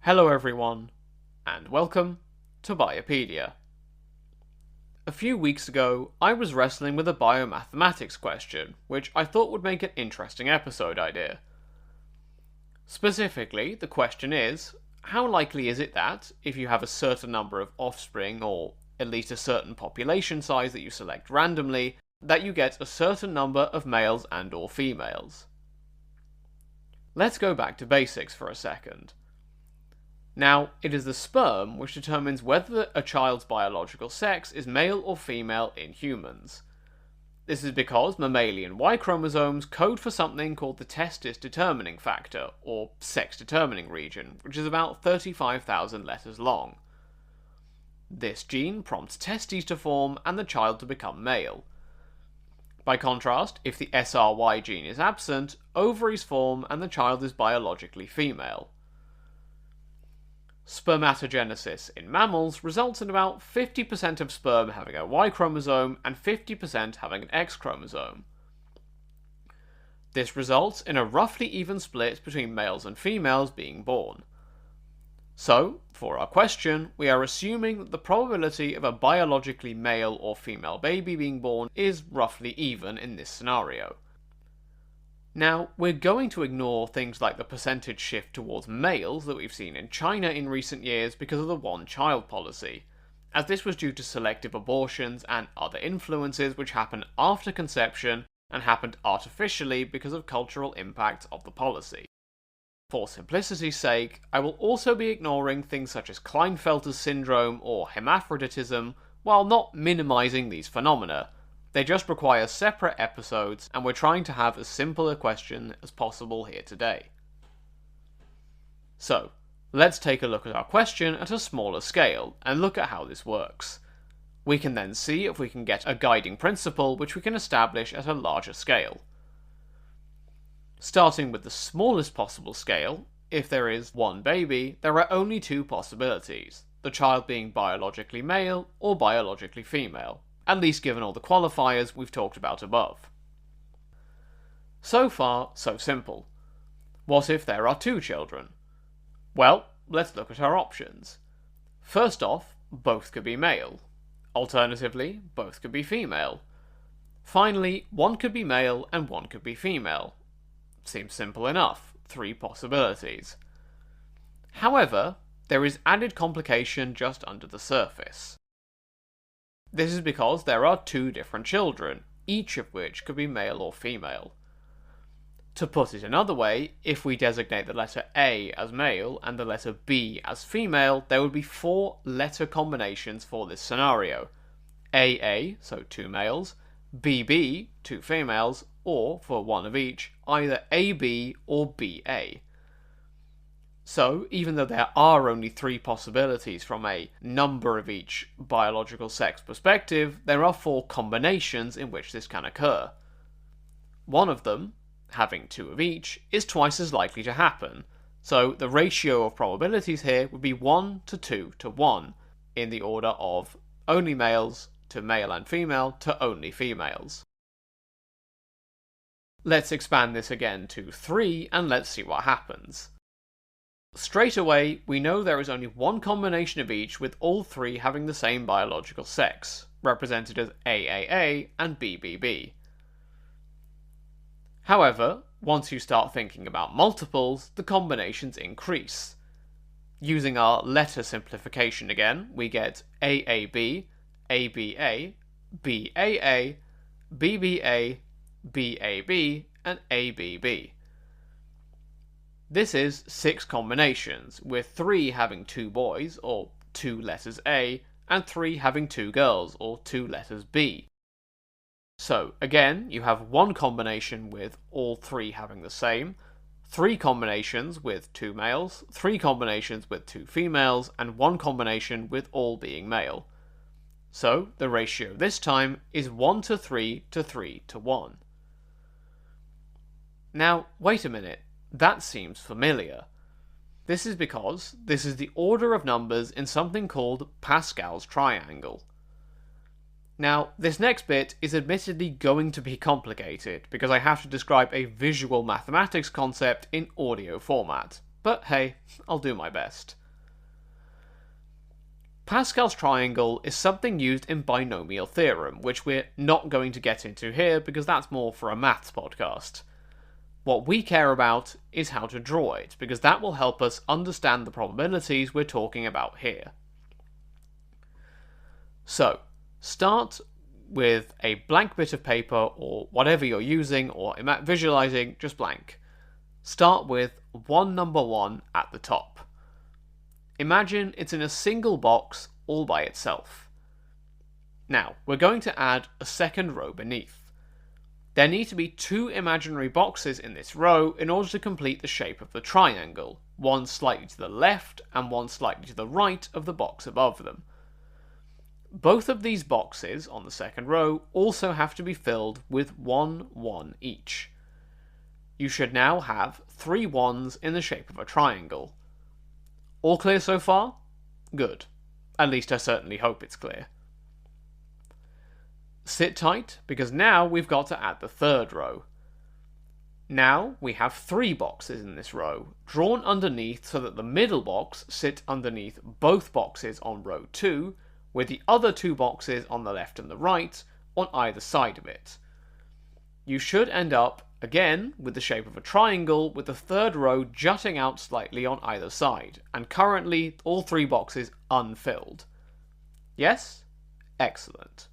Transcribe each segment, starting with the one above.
Hello everyone, and welcome to Biopedia. A few weeks ago, I was wrestling with a biomathematics question, which I thought would make an interesting episode idea. Specifically, the question is, how likely is it that, if you have a certain number of offspring, or at least a certain population size that you select randomly, that you get a certain number of males and or females? Let's go back to basics for a second. Now, it is the sperm which determines whether a child's biological sex is male or female in humans. This is because mammalian Y chromosomes code for something called the testis determining factor, or sex determining region, which is about 35,000 letters long. This gene prompts testes to form and the child to become male. By contrast, if the SRY gene is absent, ovaries form and the child is biologically female. Spermatogenesis in mammals results in about 50% of sperm having a Y chromosome and 50% having an X chromosome. This results in a roughly even split between males and females being born. So, for our question, we are assuming that the probability of a biologically male or female baby being born is roughly even in this scenario. Now, we're going to ignore things like the percentage shift towards males that we've seen in China in recent years because of the one-child policy, as this was due to selective abortions and other influences which happened after conception and happened artificially because of cultural impacts of the policy. For simplicity's sake, I will also be ignoring things such as Klinefelter's syndrome or hermaphroditism while not minimizing these phenomena. They just require separate episodes, and we're trying to have as simple a question as possible here today. So, let's take a look at our question at a smaller scale, and look at how this works. We can then see if we can get a guiding principle which we can establish at a larger scale. Starting with the smallest possible scale, if there is one baby, there are only two possibilities, the child being biologically male or biologically female. At least given all the qualifiers we've talked about above. So far, so simple. What if there are two children? Well, let's look at our options. First off, both could be male. Alternatively, both could be female. Finally, one could be male and one could be female. Seems simple enough, three possibilities. However, there is added complication just under the surface. This is because there are two different children, each of which could be male or female. To put it another way, if we designate the letter A as male and the letter B as female, there would be four letter combinations for this scenario. AA, so two males, BB, two females, or, for one of each, either AB or BA. So, even though there are only three possibilities from a number of each biological sex perspective, there are four combinations in which this can occur. One of them, having two of each, is twice as likely to happen, so the ratio of probabilities here would be 1 to 2 to 1, in the order of only males to male and female to only females. Let's expand this again to 3 and let's see what happens. Straight away, we know there is only one combination of each with all three having the same biological sex, represented as AAA and BBB. However, once you start thinking about multiples, the combinations increase. Using our letter simplification again, we get AAB, ABA, BAA, BBA, BAB, and ABB. This is 6 combinations, with 3 having 2 boys, or 2 letters A, and 3 having 2 girls, or 2 letters B. So, again, you have one combination with all 3 having the same, 3 combinations with 2 males, 3 combinations with 2 females, and 1 combination with all being male. So, the ratio this time is 1 to 3 to 3 to 1. Now, wait a minute. That seems familiar. This is because this is the order of numbers in something called Pascal's triangle. Now, this next bit is admittedly going to be complicated because I have to describe a visual mathematics concept in audio format, but hey, I'll do my best. Pascal's triangle is something used in binomial theorem, which we're not going to get into here because that's more for a maths podcast. What we care about is how to draw it, because that will help us understand the probabilities we're talking about here. So, start with a blank bit of paper or whatever you're using, or visualizing, just blank. Start with number 1 at the top. Imagine it's in a single box all by itself. Now, we're going to add a second row beneath. There need to be 2 imaginary boxes in this row in order to complete the shape of the triangle, one slightly to the left and one slightly to the right of the box above them. Both of these boxes on the second row also have to be filled with 1 1 each. You should now have 3 1s in the shape of a triangle. All clear so far? Good. At least I certainly hope it's clear. Sit tight, because now we've got to add the third row. Now we have 3 boxes in this row, drawn underneath so that the middle box sits underneath both boxes on row 2, with the other 2 boxes on the left and the right on either side of it. You should end up, again, with the shape of a triangle, with the third row jutting out slightly on either side, and currently all 3 boxes unfilled. Yes? Excellent.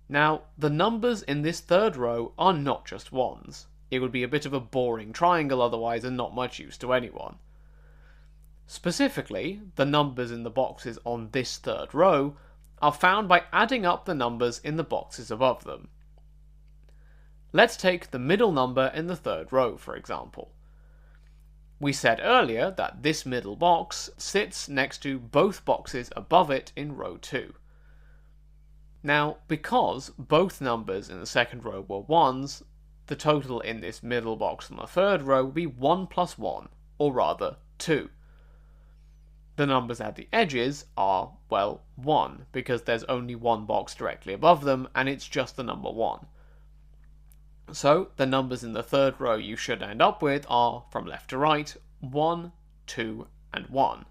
Now, the numbers in this third row are not just 1s. It would be a bit of a boring triangle otherwise and not much use to anyone. Specifically, the numbers in the boxes on this third row are found by adding up the numbers in the boxes above them. Let's take the middle number in the third row, for example. We said earlier that this middle box sits next to both boxes above it in row 2. Now, because both numbers in the second row were 1s, the total in this middle box on the third row would be 1 plus 1, or rather 2. The numbers at the edges are, well, 1, because there's only one box directly above them, and it's just the number 1. So, the numbers in the third row you should end up with are, from left to right, 1, 2, and 1.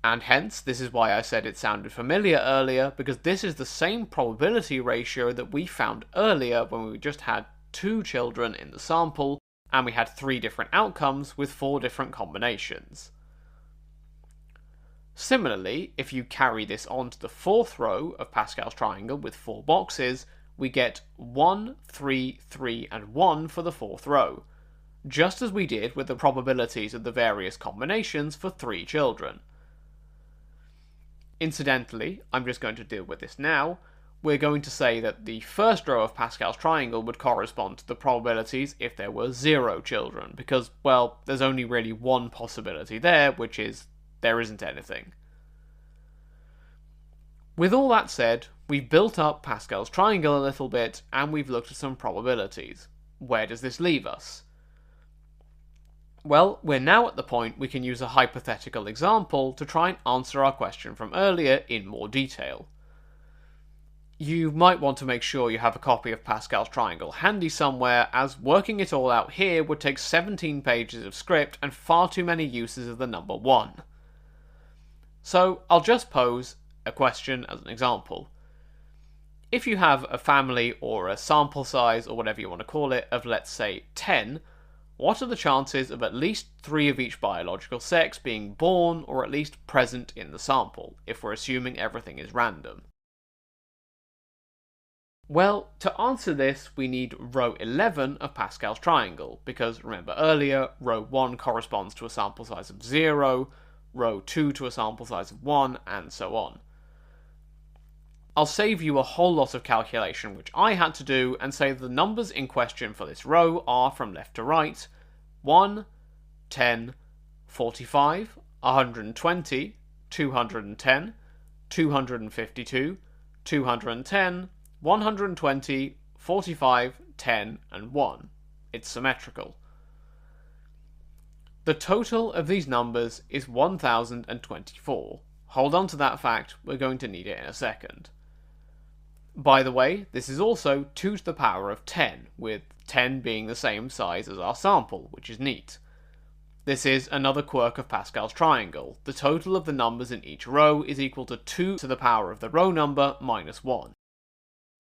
And hence, this is why I said it sounded familiar earlier, because this is the same probability ratio that we found earlier when we just had 2 children in the sample, and we had 3 different outcomes with 4 different combinations. Similarly, if you carry this on to the fourth row of Pascal's triangle with 4 boxes, we get 1, 3, 3, and 1 for the fourth row, just as we did with the probabilities of the various combinations for 3 children. Incidentally, I'm just going to deal with this now. We're going to say that the first row of Pascal's triangle would correspond to the probabilities if there were 0 children, because, well, there's only really one possibility there, which is there isn't anything. With all that said, we've built up Pascal's triangle a little bit, and we've looked at some probabilities. Where does this leave us? Well, we're now at the point we can use a hypothetical example to try and answer our question from earlier in more detail. You might want to make sure you have a copy of Pascal's triangle handy somewhere, as working it all out here would take 17 pages of script and far too many uses of the number 1. So, I'll just pose a question as an example. If you have a family or a sample size, or whatever you want to call it, of let's say 10, what are the chances of at least 3 of each biological sex being born or at least present in the sample, if we're assuming everything is random? Well, to answer this, we need row 11 of Pascal's triangle, because remember earlier, row 1 corresponds to a sample size of 0, row 2 to a sample size of 1, and so on. I'll save you a whole lot of calculation which I had to do, and say the numbers in question for this row are, from left to right, 1, 10, 45, 120, 210, 252, 210, 120, 45, 10, and 1. It's symmetrical. The total of these numbers is 1024. Hold on to that fact, we're going to need it in a second. By the way, this is also 2 to the power of 10, with 10 being the same size as our sample, which is neat. This is another quirk of Pascal's triangle. The total of the numbers in each row is equal to 2 to the power of the row number minus 1.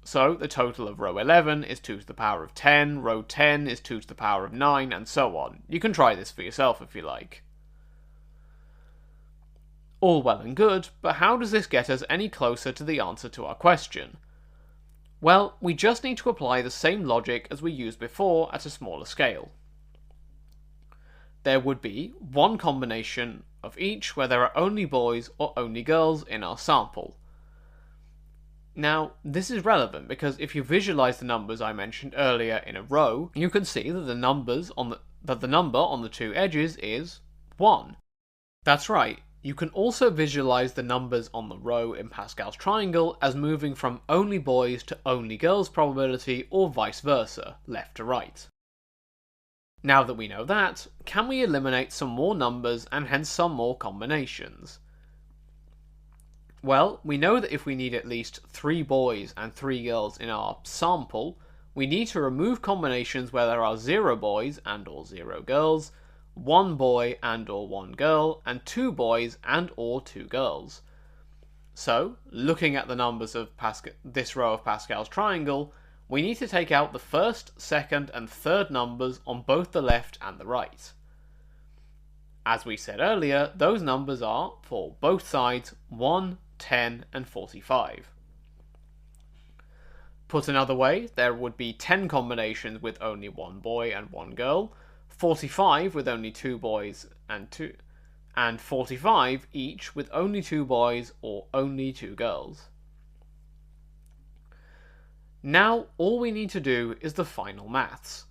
So the total of row 11 is 2 to the power of 10, row 10 is 2 to the power of 9, and so on. You can try this for yourself if you like. All well and good, but how does this get us any closer to the answer to our question? Well, we just need to apply the same logic as we used before at a smaller scale. There would be one combination of each where there are only boys or only girls in our sample. Now, this is relevant because if you visualize the numbers I mentioned earlier in a row, you can see that the number on the two edges is 1. That's right, you can also visualize the numbers on the row in Pascal's triangle as moving from only boys to only girls probability or vice versa, left to right. Now that we know that, can we eliminate some more numbers and hence some more combinations? Well, we know that if we need at least 3 boys and 3 girls in our sample, we need to remove combinations where there are 0 boys and or 0 girls, 1 boy and or 1 girl, and 2 boys and or 2 girls. So, looking at the numbers of this row of Pascal's triangle, we need to take out the first, second, and third numbers on both the left and the right. As we said earlier, those numbers are, for both sides, 1, 10, and 45. Put another way, there would be 10 combinations with only 1 boy and 1 girl, 45 with only 2 boys and 45 each with only 2 boys or only 2 girls. Now, all we need to do is the final maths.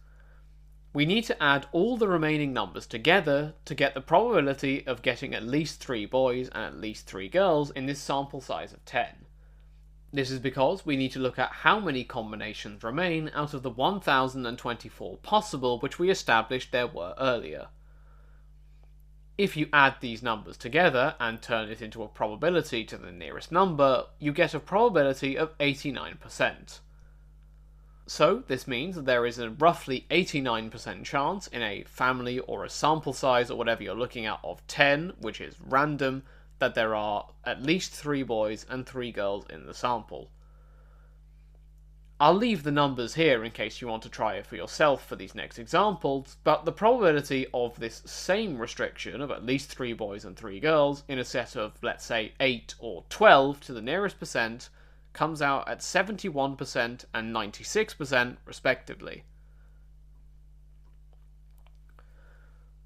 We need to add all the remaining numbers together to get the probability of getting at least 3 boys and at least 3 girls in this sample size of 10. This is because we need to look at how many combinations remain out of the 1024 possible which we established there were earlier. If you add these numbers together and turn it into a probability to the nearest number, you get a probability of 89%. So this means that there is a roughly 89% chance in a family or a sample size or whatever you're looking at of 10, which is random, that there are at least 3 boys and 3 girls in the sample. I'll leave the numbers here in case you want to try it for yourself for these next examples, but the probability of this same restriction of at least 3 boys and 3 girls in a set of, let's say, 8 or 12 to the nearest percent comes out at 71% and 96% respectively.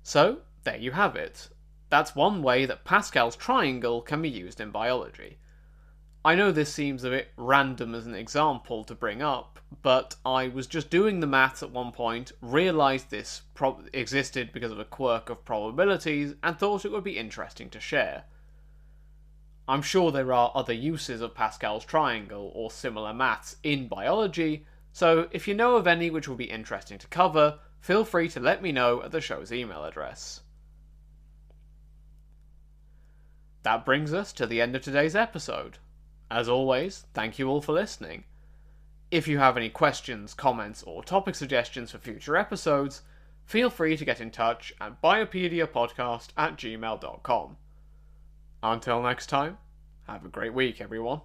So, there you have it. That's one way that Pascal's triangle can be used in biology. I know this seems a bit random as an example to bring up, but I was just doing the maths at one point, realised this existed because of a quirk of probabilities, and thought it would be interesting to share. I'm sure there are other uses of Pascal's triangle or similar maths in biology, so if you know of any which would be interesting to cover, feel free to let me know at the show's email address. That brings us to the end of today's episode. As always, thank you all for listening. If you have any questions, comments, or topic suggestions for future episodes, feel free to get in touch at biopediapodcast@gmail.com. Until next time, have a great week, everyone.